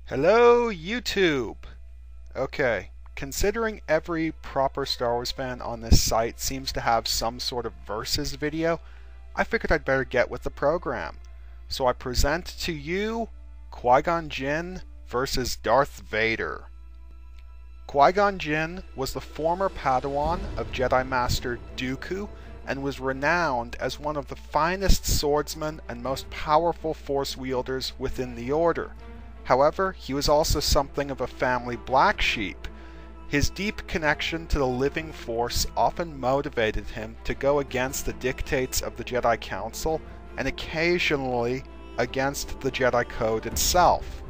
Hello, YouTube! Okay, considering every proper Star Wars fan on this site seems to have some sort of versus video, I figured I'd better get with the program. So I present to you Qui-Gon Jinn versus Darth Vader. Qui-Gon Jinn was the former Padawan of Jedi Master Dooku and was renowned as one of the finest swordsmen and most powerful Force wielders within the Order. However, he was also something of a family black sheep. His deep connection to the living Force often motivated him to go against the dictates of the Jedi Council and occasionally against the Jedi Code itself.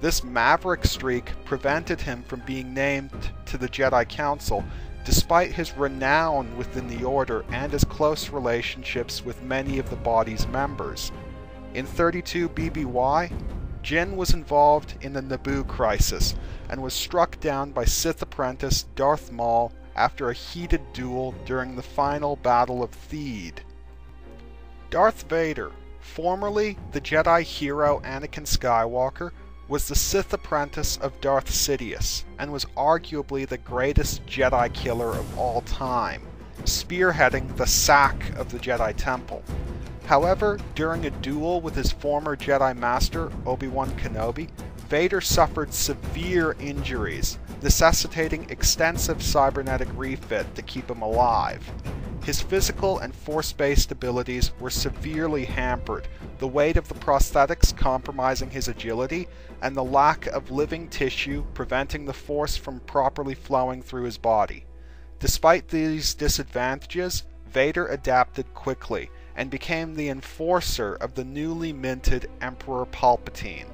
This maverick streak prevented him from being named to the Jedi Council despite his renown within the Order and his close relationships with many of the body's members. In 32 BBY, Jinn was involved in the Naboo crisis and was struck down by Sith apprentice Darth Maul after a heated duel during the final Battle of Theed. Darth Vader, formerly the Jedi hero Anakin Skywalker, was the Sith apprentice of Darth Sidious and was arguably the greatest Jedi killer of all time, spearheading the sack of the Jedi Temple. However, during a duel with his former Jedi Master, Obi-Wan Kenobi, Vader suffered severe injuries, necessitating extensive cybernetic refit to keep him alive. His physical and Force-based abilities were severely hampered, the weight of the prosthetics compromising his agility, and the lack of living tissue preventing the Force from properly flowing through his body. Despite these disadvantages, Vader adapted quickly, and became the enforcer of the newly minted Emperor Palpatine.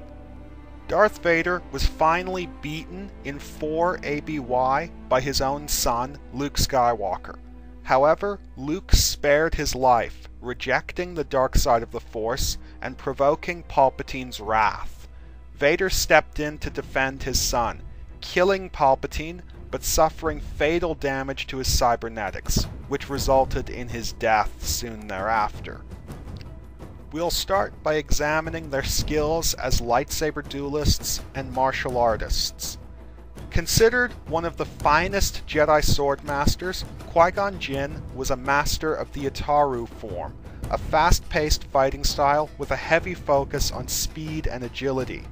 Darth Vader was finally beaten in 4 ABY by his own son, Luke Skywalker. However, Luke spared his life, rejecting the dark side of the Force and provoking Palpatine's wrath. Vader stepped in to defend his son, killing Palpatine but suffering fatal damage to his cybernetics, which resulted in his death soon thereafter. We'll start by examining their skills as lightsaber duelists and martial artists. Considered one of the finest Jedi sword masters, Qui-Gon Jinn was a master of the Utaru form, a fast-paced fighting style with a heavy focus on speed and agility.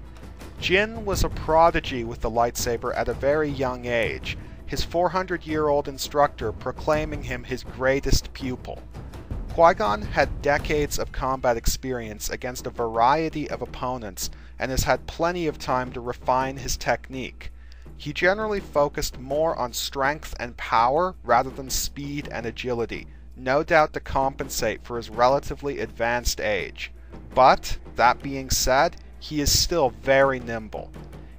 Jinn was a prodigy with the lightsaber at a very young age, his 400-year-old instructor proclaiming him his greatest pupil. Qui-Gon had decades of combat experience against a variety of opponents and has had plenty of time to refine his technique. He generally focused more on strength and power rather than speed and agility, no doubt to compensate for his relatively advanced age. But, that being said, he is still very nimble.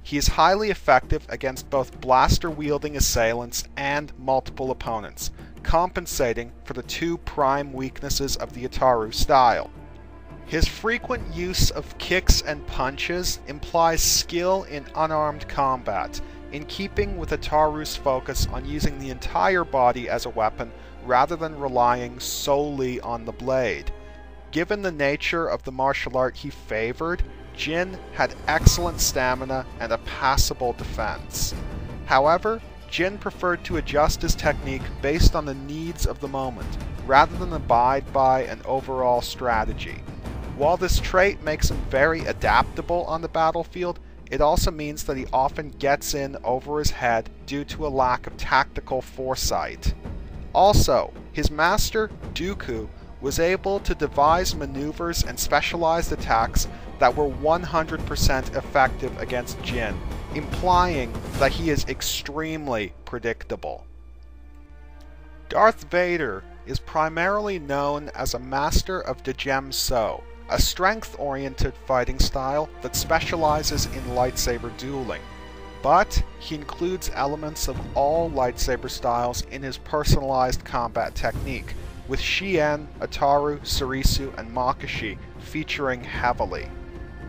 He is highly effective against both blaster-wielding assailants and multiple opponents, compensating for the two prime weaknesses of the Utaru style. His frequent use of kicks and punches implies skill in unarmed combat, in keeping with Utaru's focus on using the entire body as a weapon rather than relying solely on the blade. Given the nature of the martial art he favored, Jinn had excellent stamina and a passable defense. However, Jinn preferred to adjust his technique based on the needs of the moment, rather than abide by an overall strategy. While this trait makes him very adaptable on the battlefield, it also means that he often gets in over his head due to a lack of tactical foresight. Also, his master, Dooku, was able to devise maneuvers and specialized attacks that were 100% effective against Jinn, implying that he is extremely predictable. Darth Vader is primarily known as a master of Degem So, a strength-oriented fighting style that specializes in lightsaber dueling. But he includes elements of all lightsaber styles in his personalized combat technique, with Shien, Utaru, Sarisu, and Makashi featuring heavily.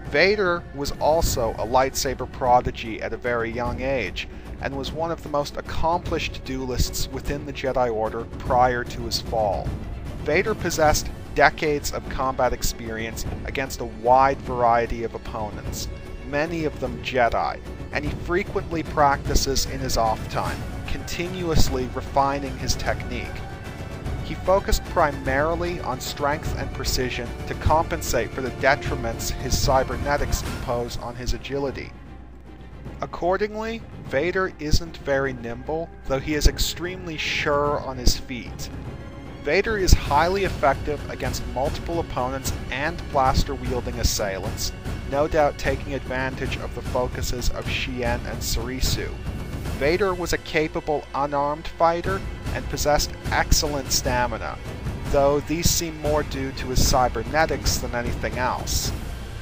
Vader was also a lightsaber prodigy at a very young age, and was one of the most accomplished duelists within the Jedi Order prior to his fall. Vader possessed decades of combat experience against a wide variety of opponents, many of them Jedi, and he frequently practices in his off time, continuously refining his technique. He focused primarily on strength and precision to compensate for the detriments his cybernetics impose on his agility. Accordingly, Vader isn't very nimble, though he is extremely sure on his feet. Vader is highly effective against multiple opponents and blaster-wielding assailants, no doubt taking advantage of the focuses of Xi'an and Sarisu. Vader was a capable unarmed fighter and possessed excellent stamina, though these seem more due to his cybernetics than anything else.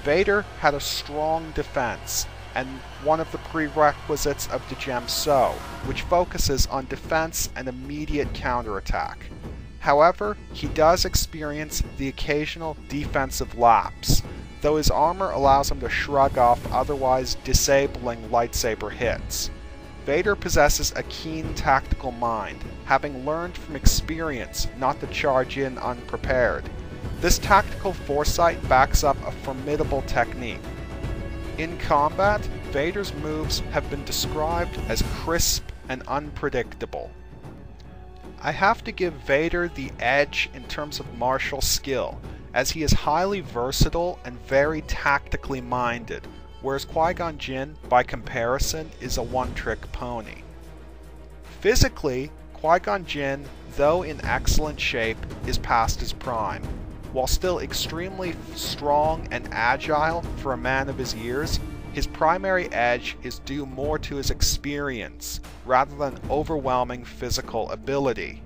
Vader had a strong defense, and one of the prerequisites of the Gem So, which focuses on defense and immediate counterattack. However, he does experience the occasional defensive lapse, though his armor allows him to shrug off otherwise disabling lightsaber hits. Vader possesses a keen tactical mind, having learned from experience not to charge in unprepared. This tactical foresight backs up a formidable technique. In combat, Vader's moves have been described as crisp and unpredictable. I have to give Vader the edge in terms of martial skill, as he is highly versatile and very tactically minded, whereas Qui-Gon Jinn, by comparison, is a one-trick pony. Physically, Qui-Gon Jinn, though in excellent shape, is past his prime. While still extremely strong and agile for a man of his years, his primary edge is due more to his experience, rather than overwhelming physical ability.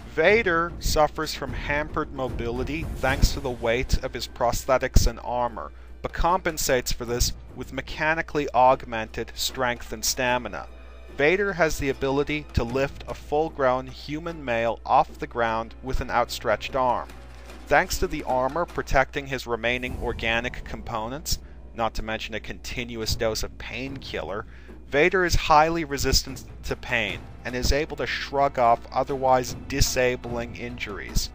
Vader suffers from hampered mobility thanks to the weight of his prosthetics and armor, but compensates for this with mechanically augmented strength and stamina. Vader has the ability to lift a full-grown human male off the ground with an outstretched arm. Thanks to the armor protecting his remaining organic components, not to mention a continuous dose of painkiller, Vader is highly resistant to pain and is able to shrug off otherwise disabling injuries.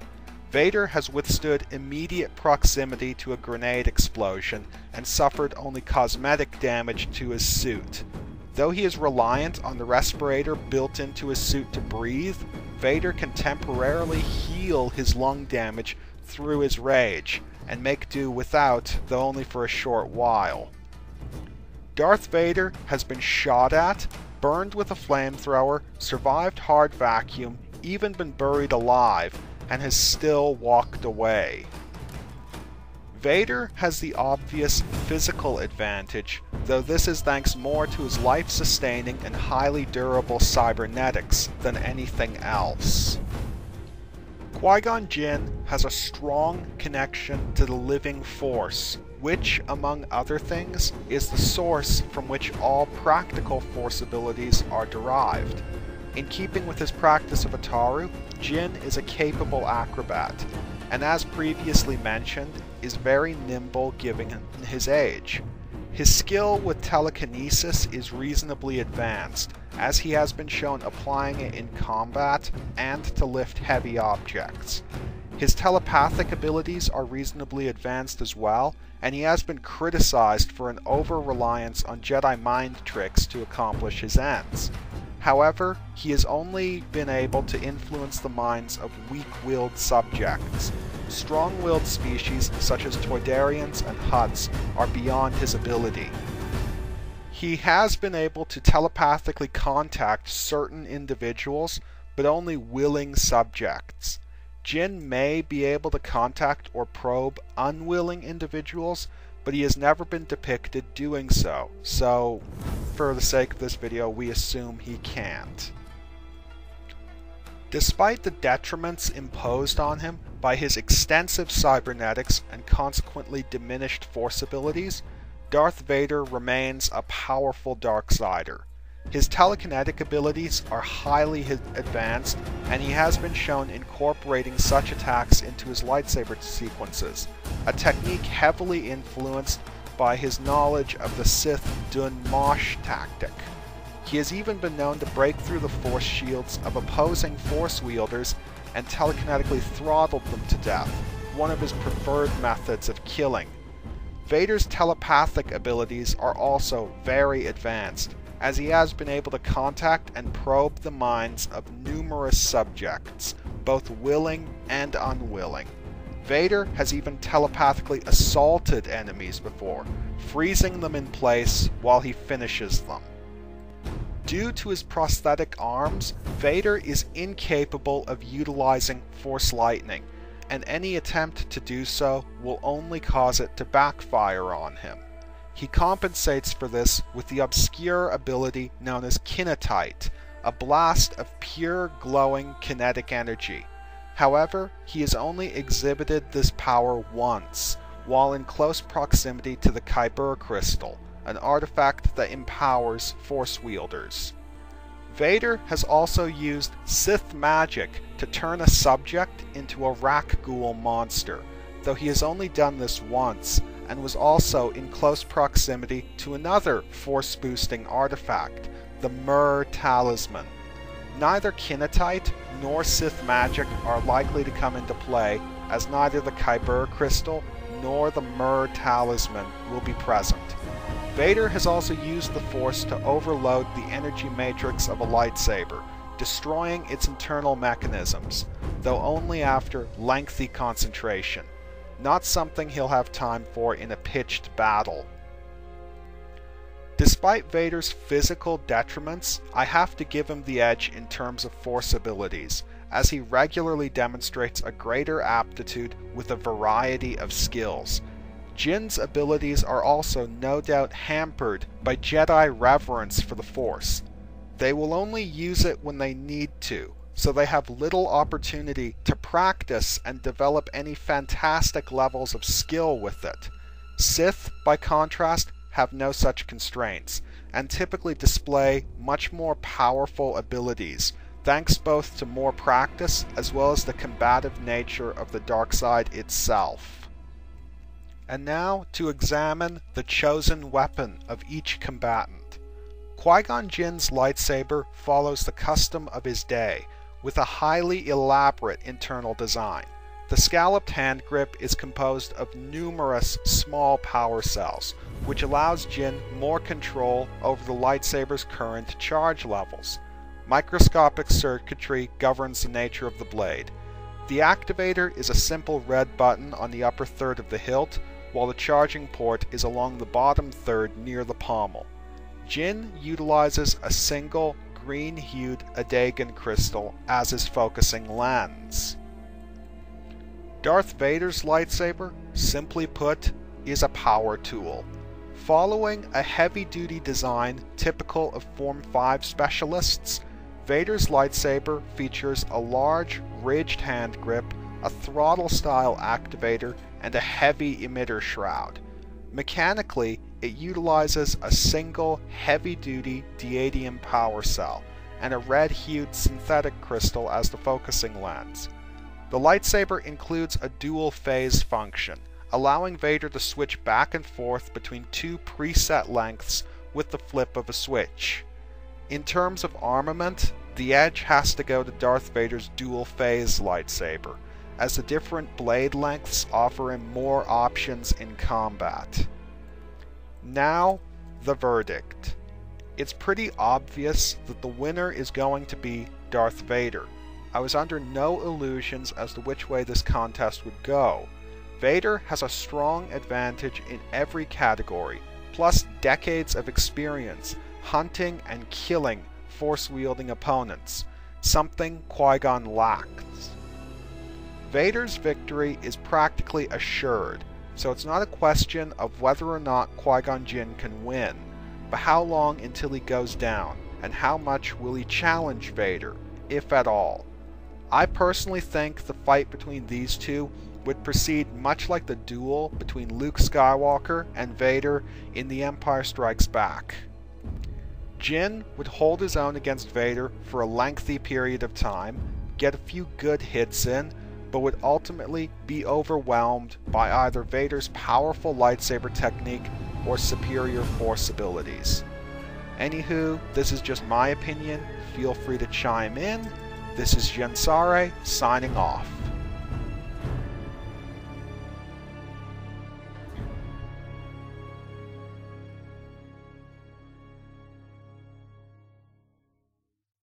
Vader has withstood immediate proximity to a grenade explosion and suffered only cosmetic damage to his suit. Though he is reliant on the respirator built into his suit to breathe, Vader can temporarily heal his lung damage through his rage, and make do without, though only for a short while. Darth Vader has been shot at, burned with a flamethrower, survived hard vacuum, even been buried alive, and has still walked away. Vader has the obvious physical advantage, though this is thanks more to his life-sustaining and highly durable cybernetics than anything else. Qui-Gon Jinn has a strong connection to the living Force, which, among other things, is the source from which all practical Force abilities are derived. In keeping with his practice of Ataru, Jinn is a capable acrobat, and as previously mentioned, is very nimble given his age. His skill with telekinesis is reasonably advanced, as he has been shown applying it in combat and to lift heavy objects. His telepathic abilities are reasonably advanced as well, and he has been criticized for an over-reliance on Jedi mind tricks to accomplish his ends. However, he has only been able to influence the minds of weak-willed subjects. Strong-willed species such as Toydarians and Hutts are beyond his ability. He has been able to telepathically contact certain individuals, but only willing subjects. Jinn may be able to contact or probe unwilling individuals, but he has never been depicted doing so, so for the sake of this video we assume he can't. Despite the detriments imposed on him by his extensive cybernetics and consequently diminished Force abilities, Darth Vader remains a powerful Darksider. His telekinetic abilities are highly advanced, and he has been shown incorporating such attacks into his lightsaber sequences, a technique heavily influenced by his knowledge of the Sith Dun Mosh tactic. He has even been known to break through the Force shields of opposing Force wielders and telekinetically throttled them to death, one of his preferred methods of killing. Vader's telepathic abilities are also very advanced, as he has been able to contact and probe the minds of numerous subjects, both willing and unwilling. Vader has even telepathically assaulted enemies before, freezing them in place while he finishes them. Due to his prosthetic arms, Vader is incapable of utilizing Force Lightning, and any attempt to do so will only cause it to backfire on him. He compensates for this with the obscure ability known as Kinetite, a blast of pure glowing kinetic energy. However, he has only exhibited this power once, while in close proximity to the Kyber crystal, an artifact that empowers Force wielders. Vader has also used Sith magic to turn a subject into a Rakghoul monster, though he has only done this once, and was also in close proximity to another Force-boosting artifact, the Myrrh Talisman. Neither Kinetite nor Sith magic are likely to come into play, as neither the Kyber crystal nor the Myrrh Talisman will be present. Vader has also used the Force to overload the energy matrix of a lightsaber, destroying its internal mechanisms, though only after lengthy concentration. Not something he'll have time for in a pitched battle. Despite Vader's physical detriments, I have to give him the edge in terms of Force abilities, as he regularly demonstrates a greater aptitude with a variety of skills. Jinn's abilities are also no doubt hampered by Jedi reverence for the Force. They will only use it when they need to, so they have little opportunity to practice and develop any fantastic levels of skill with it. Sith, by contrast, have no such constraints, and typically display much more powerful abilities, thanks both to more practice as well as the combative nature of the dark side itself. And now to examine the chosen weapon of each combatant. Qui-Gon Jinn's lightsaber follows the custom of his day, with a highly elaborate internal design. The scalloped hand grip is composed of numerous small power cells, which allows Jinn more control over the lightsaber's current charge levels. Microscopic circuitry governs the nature of the blade. The activator is a simple red button on the upper third of the hilt, while the charging port is along the bottom third near the pommel. Jinn utilizes a single green-hued Adagan crystal as his focusing lens. Darth Vader's lightsaber, simply put, is a power tool. Following a heavy-duty design typical of Form 5 specialists, Vader's lightsaber features a large, ridged hand grip, a throttle-style activator, and a heavy emitter shroud. Mechanically, it utilizes a single heavy-duty diadium power cell and a red-hued synthetic crystal as the focusing lens. The lightsaber includes a dual-phase function, allowing Vader to switch back and forth between two preset lengths with the flip of a switch. In terms of armament, the edge has to go to Darth Vader's dual-phase lightsaber, as the different blade lengths offer him more options in combat. Now, the verdict. It's pretty obvious that the winner is going to be Darth Vader. I was under no illusions as to which way this contest would go. Vader has a strong advantage in every category, plus decades of experience hunting and killing Force-wielding opponents, something Qui-Gon lacks. Vader's victory is practically assured, so it's not a question of whether or not Qui-Gon Jinn can win, but how long until he goes down, and how much will he challenge Vader, if at all. I personally think the fight between these two would proceed much like the duel between Luke Skywalker and Vader in The Empire Strikes Back. Jinn would hold his own against Vader for a lengthy period of time, get a few good hits in, but would ultimately be overwhelmed by either Vader's powerful lightsaber technique or superior Force abilities. Anywho, this is just my opinion. Feel free to chime in. This is Jensare, signing off.